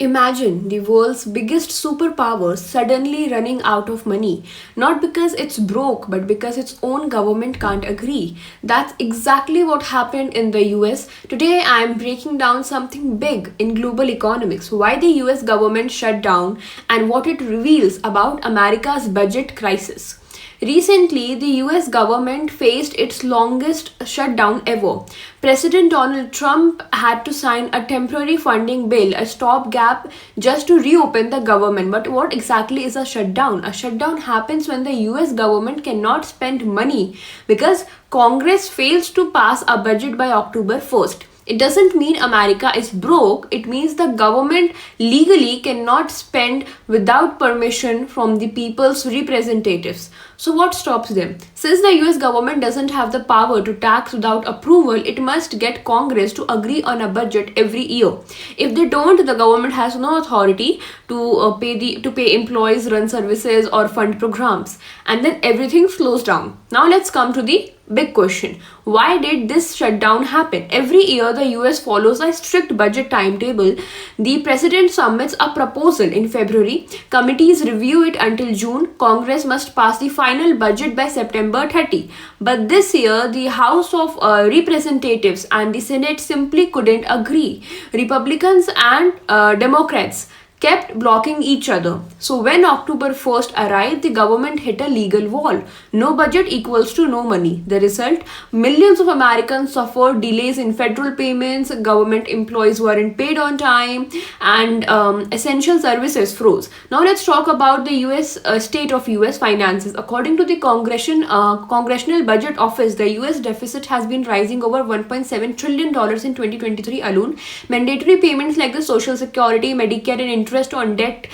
Imagine the world's biggest superpower suddenly running out of money, not because it's broke, but because its own government can't agree. That's exactly what happened in the US. Today, I'm breaking down something big in global economics, why the US government shut down, and what it reveals about America's budget crisis. Recently, the US government faced its longest shutdown ever. President Donald Trump had to sign a temporary funding bill, a stopgap, just to reopen the government. But what exactly is a shutdown? A shutdown happens when the US government cannot spend money because Congress fails to pass a budget by October 1st. It doesn't mean America is broke, it means the government legally cannot spend without permission from the people's representatives. So, what stops them? Since the US government doesn't have the power to tax without approval, it must get Congress to agree on a budget every year. If they don't, the government has no authority to pay employees, run services, or fund programs, and then everything slows down. Now, let's come to the big question. Why did this shutdown happen? Every year, the US follows a strict budget timetable. The president submits a proposal in February. Committees review it until June. Congress must pass the final budget by September 30. But this year, the House of Representatives and the Senate simply couldn't agree. Republicans and Democrats kept blocking each other. So when October 1st arrived, the government hit a legal wall. No budget equals to no money. The result? Millions of Americans suffered delays in federal payments, government employees weren't paid on time, and essential services froze. Now let's talk about the state of US finances. According to the Congressional Budget Office, the US deficit has been rising over $1.7 trillion in 2023 alone. Mandatory payments like the Social Security, Medicare, and interest on debt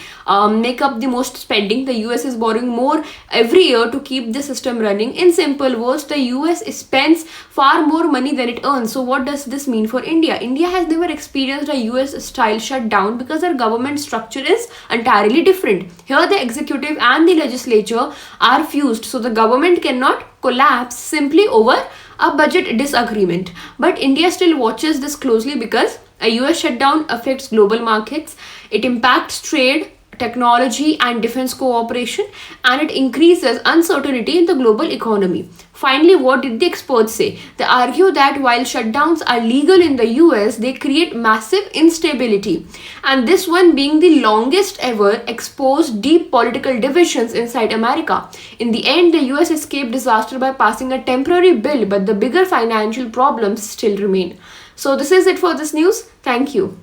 make up the most spending. The US is borrowing more every year to keep the system running. In simple words, the US spends far more money than it earns. So what does this mean for India? India has never experienced a US style shutdown because our government structure is entirely different. Here the executive and the legislature are fused, so the government cannot collapse simply over a budget disagreement. But India still watches this closely because a US shutdown affects global markets, it impacts trade, technology, and defense cooperation, and it increases uncertainty in the global economy. Finally, what did the experts say? They argue that while shutdowns are legal in the US, they create massive instability. And this one, being the longest ever, exposed deep political divisions inside America. In the end, the US escaped disaster by passing a temporary bill, but the bigger financial problems still remain. So, this is it for this news. Thank you.